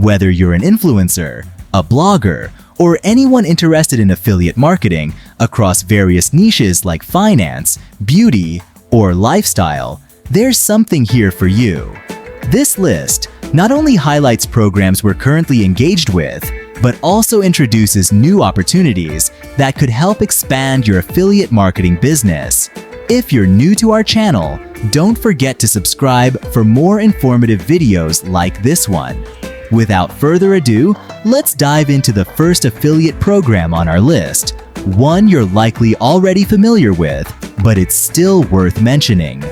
Whether you're an influencer, a blogger, or anyone interested in affiliate marketing across various niches like finance, beauty, or lifestyle, there's something here for you. This list not only highlights programs we're currently engaged with, but also introduces new opportunities that could help expand your affiliate marketing business. If you're new to our channel, don't forget to subscribe for more informative videos like this one. Without further ado, let's dive into the first affiliate program on our list, one you're likely already familiar with, but it's still worth mentioning.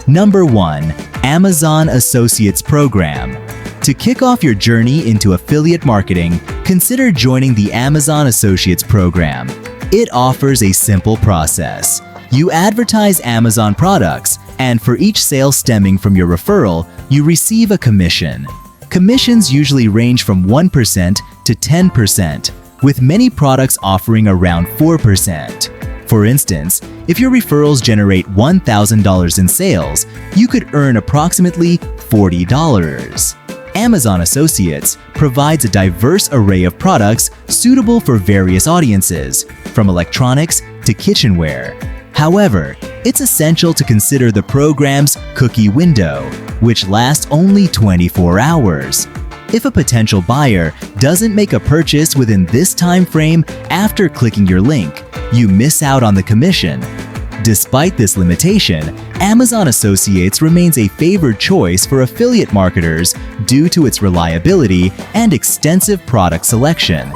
Number 1. Amazon Associates Program. To kick off your journey into affiliate marketing, consider joining the Amazon Associates Program. It offers a simple process. You advertise Amazon products, and for each sale stemming from your referral, you receive a commission. Commissions usually range from 1% to 10%, with many products offering around 4%. For instance, if your referrals generate $1,000 in sales, you could earn approximately $40. Amazon Associates provides a diverse array of products suitable for various audiences, from electronics to kitchenware. However, it's essential to consider the program's cookie window, which lasts only 24 hours. If a potential buyer doesn't make a purchase within this time frame after clicking your link, you miss out on the commission. Despite this limitation, Amazon Associates remains a favored choice for affiliate marketers due to its reliability and extensive product selection.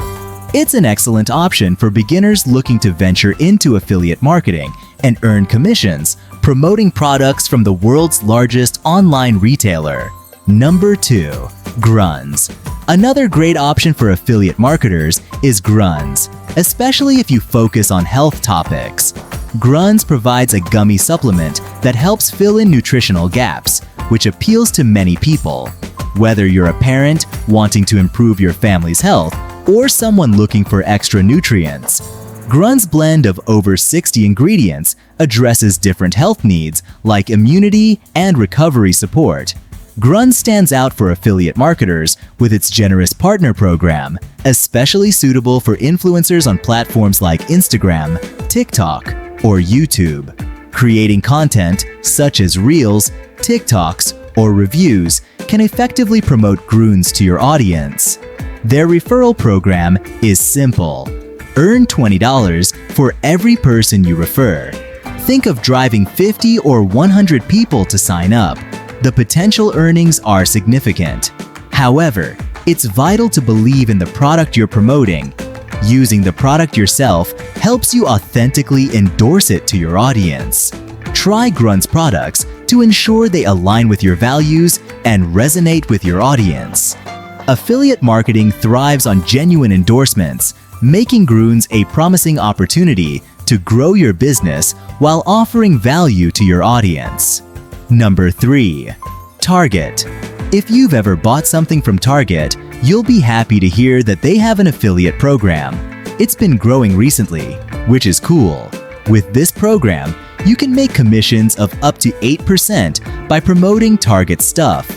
It's an excellent option for beginners looking to venture into affiliate marketing and earn commissions, promoting products from the world's largest online retailer. Number 2. Grunts. Another great option for affiliate marketers is Grunts, especially if you focus on health topics. Grunts provides a gummy supplement that helps fill in nutritional gaps, which appeals to many people. Whether you're a parent wanting to improve your family's health or someone looking for extra nutrients, Grunts' blend of over 60 ingredients addresses different health needs like immunity and recovery support. Grunts stands out for affiliate marketers with its generous partner program, especially suitable for influencers on platforms like Instagram, TikTok, or YouTube. Creating content such as Reels, TikToks, or reviews can effectively promote Grunts to your audience. Their referral program is simple. Earn $20 for every person you refer. Think of driving 50 or 100 people to sign up. The potential earnings are significant. However, it's vital to believe in the product you're promoting. Using the product yourself helps you authentically endorse it to your audience. Try Grunts products to ensure they align with your values and resonate with your audience. Affiliate marketing thrives on genuine endorsements, making Grunts a promising opportunity to grow your business while offering value to your audience. Number 3. Target. If you've ever bought something from Target, you'll be happy to hear that they have an affiliate program. It's been growing recently, which is cool. With this program, you can make commissions of up to 8% by promoting Target stuff.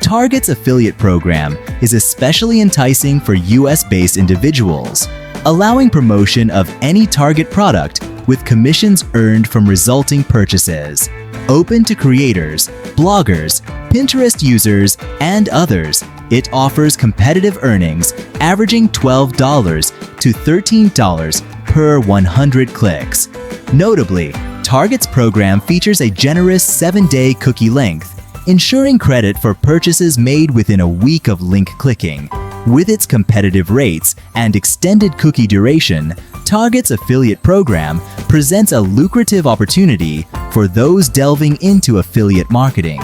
Target's affiliate program is especially enticing for US-based individuals, allowing promotion of any Target product with commissions earned from resulting purchases. Open to creators, bloggers, Pinterest users, and others, it offers competitive earnings averaging $12 to $13 per 100 clicks. Notably, Target's program features a generous 7-day cookie length, ensuring credit for purchases made within a week of link clicking. With its competitive rates and extended cookie duration, Target's affiliate program presents a lucrative opportunity for those delving into affiliate marketing.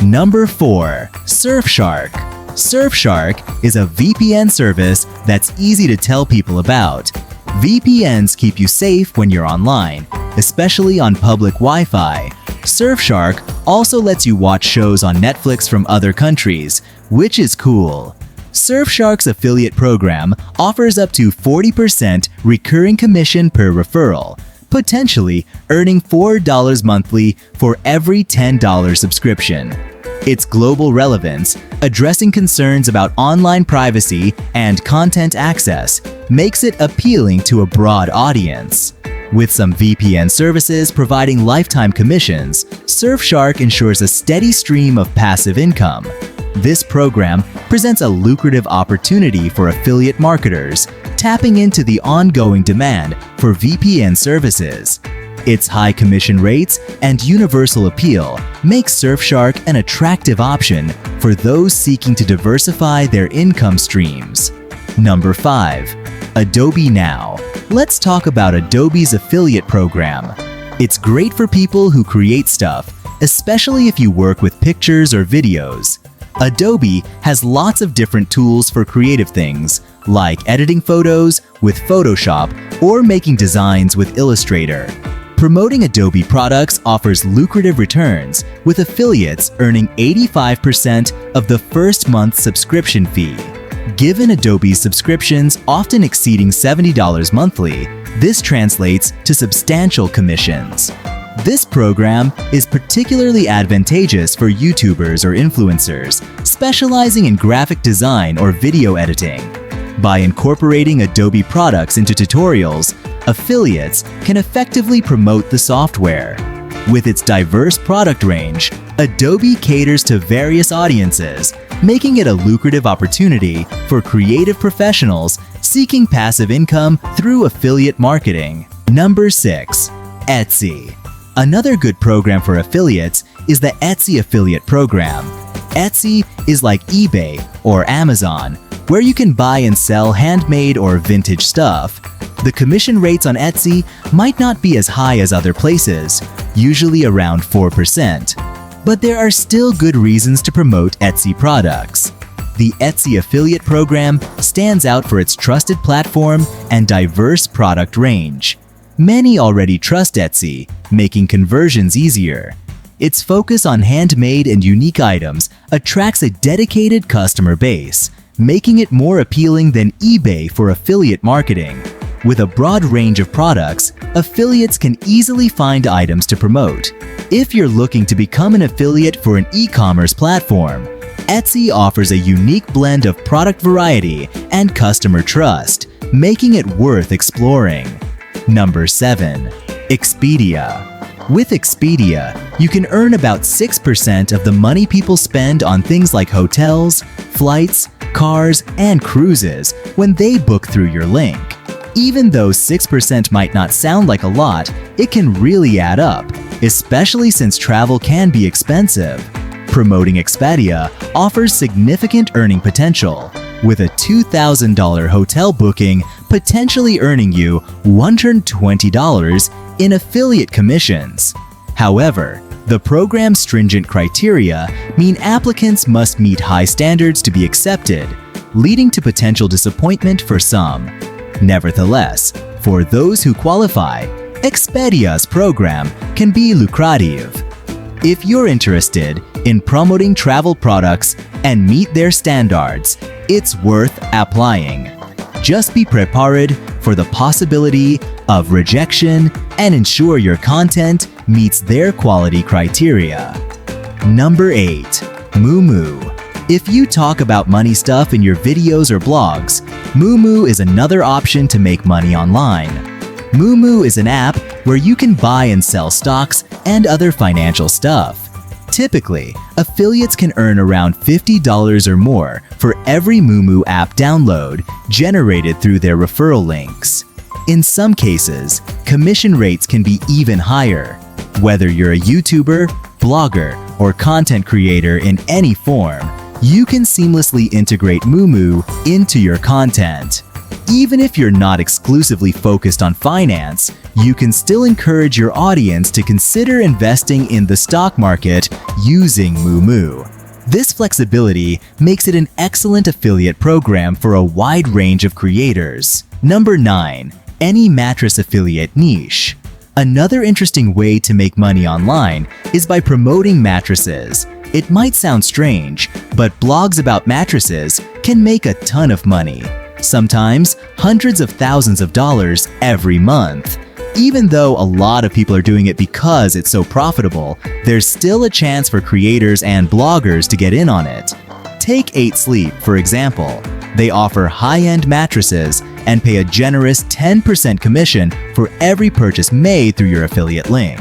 Number 4. Surfshark. Surfshark is a VPN service that's easy to tell people about. VPNs keep you safe when you're online, especially on public Wi-Fi. Surfshark also lets you watch shows on Netflix from other countries, which is cool. Surfshark's affiliate program offers up to 40% recurring commission per referral, potentially earning $4 monthly for every $10 subscription. Its global relevance, addressing concerns about online privacy and content access, makes it appealing to a broad audience. With some VPN services providing lifetime commissions, Surfshark ensures a steady stream of passive income. This program presents a lucrative opportunity for affiliate marketers, tapping into the ongoing demand for VPN services. Its high commission rates and universal appeal make Surfshark an attractive option for those seeking to diversify their income streams. Number 5. Adobe Now. Let's talk about Adobe's affiliate program. It's great for people who create stuff, especially if you work with pictures or videos. Adobe has lots of different tools for creative things, like editing photos with Photoshop or making designs with Illustrator. Promoting Adobe products offers lucrative returns, with affiliates earning 85% of the first month's subscription fee. Given Adobe's subscriptions often exceeding $70 monthly, this translates to substantial commissions. This program is particularly advantageous for YouTubers or influencers specializing in graphic design or video editing. By incorporating Adobe products into tutorials, affiliates can effectively promote the software. With its diverse product range, Adobe caters to various audiences, making it a lucrative opportunity for creative professionals seeking passive income through affiliate marketing. Number 6. Etsy. Another good program for affiliates is the Etsy affiliate program. Etsy is like eBay or Amazon, where you can buy and sell handmade or vintage stuff. The commission rates on Etsy might not be as high as other places, usually around 4%. But there are still good reasons to promote Etsy products. The Etsy affiliate program stands out for its trusted platform and diverse product range. Many already trust Etsy, making conversions easier. Its focus on handmade and unique items attracts a dedicated customer base, making it more appealing than eBay for affiliate marketing. With a broad range of products, affiliates can easily find items to promote. If you're looking to become an affiliate for an e-commerce platform, Etsy offers a unique blend of product variety and customer trust, making it worth exploring. Number 7. Expedia. With Expedia, you can earn about 6% of the money people spend on things like hotels, flights, cars, and cruises when they book through your link. Even though 6% might not sound like a lot, it can really add up, especially since travel can be expensive. Promoting Expedia offers significant earning potential, with a $2,000 hotel booking potentially earning you $120 in affiliate commissions. However, the program's stringent criteria mean applicants must meet high standards to be accepted, leading to potential disappointment for some. Nevertheless, for those who qualify, Expedia's program can be lucrative. If you're interested in promoting travel products and meet their standards, it's worth applying. Just be prepared for the possibility of rejection and ensure your content meets their quality criteria. Number 8. Mumu. If you talk about money stuff in your videos or blogs, Mumu is another option to make money online. Mumu is an app where you can buy and sell stocks and other financial stuff. Typically, affiliates can earn around $50 or more for every Mumu app download generated through their referral links. In some cases, commission rates can be even higher. Whether you're a YouTuber, blogger, or content creator in any form, you can seamlessly integrate Mumu into your content. Even if you're not exclusively focused on finance, you can still encourage your audience to consider investing in the stock market using Mumu. This flexibility makes it an excellent affiliate program for a wide range of creators. Number 9. Any mattress affiliate niche. Another interesting way to make money online is by promoting mattresses. It might sound strange, but blogs about mattresses can make a ton of money, sometimes hundreds of thousands of dollars every month. Even though a lot of people are doing it because it's so profitable, there's still a chance for creators and bloggers to get in on it. Take 8 Sleep, for example. They offer high-end mattresses and pay a generous 10% commission for every purchase made through your affiliate link.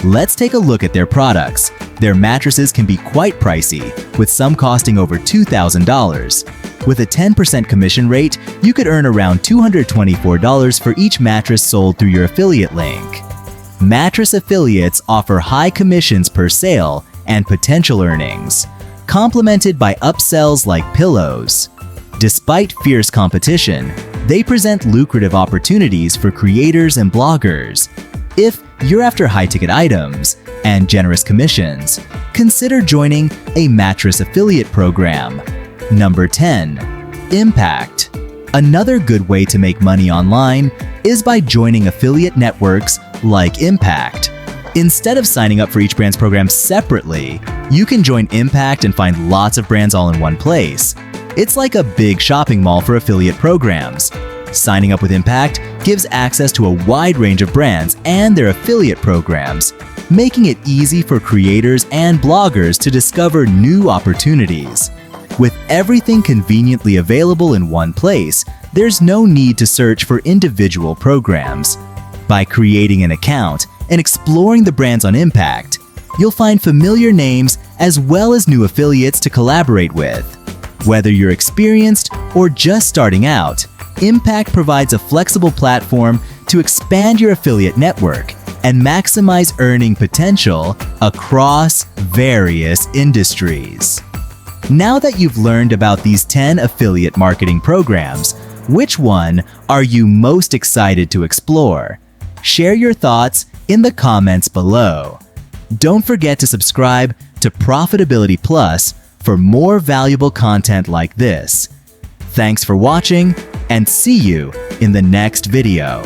Let's take a look at their products. Their mattresses can be quite pricey, with some costing over $2,000. With a 10% commission rate, you could earn around $224 for each mattress sold through your affiliate link. Mattress affiliates offer high commissions per sale and potential earnings, complemented by upsells like pillows. Despite fierce competition, they present lucrative opportunities for creators and bloggers. If you're after high-ticket items and generous commissions, consider joining a mattress affiliate program. Number 10. Impact. Another good way to make money online is by joining affiliate networks like Impact. Instead of signing up for each brand's program separately, you can join Impact and find lots of brands all in one place. It's like a big shopping mall for affiliate programs. Signing up with Impact gives access to a wide range of brands and their affiliate programs, making it easy for creators and bloggers to discover new opportunities. With everything conveniently available in one place, there's no need to search for individual programs. By creating an account and exploring the brands on Impact, you'll find familiar names as well as new affiliates to collaborate with. Whether you're experienced or just starting out, Impact provides a flexible platform to expand your affiliate network and maximize earning potential across various industries. Now that you've learned about these 10 affiliate marketing programs, which one are you most excited to explore? Share your thoughts in the comments below. Don't forget to subscribe to Profitability Plus for more valuable content like this. Thanks for watching, and see you in the next video.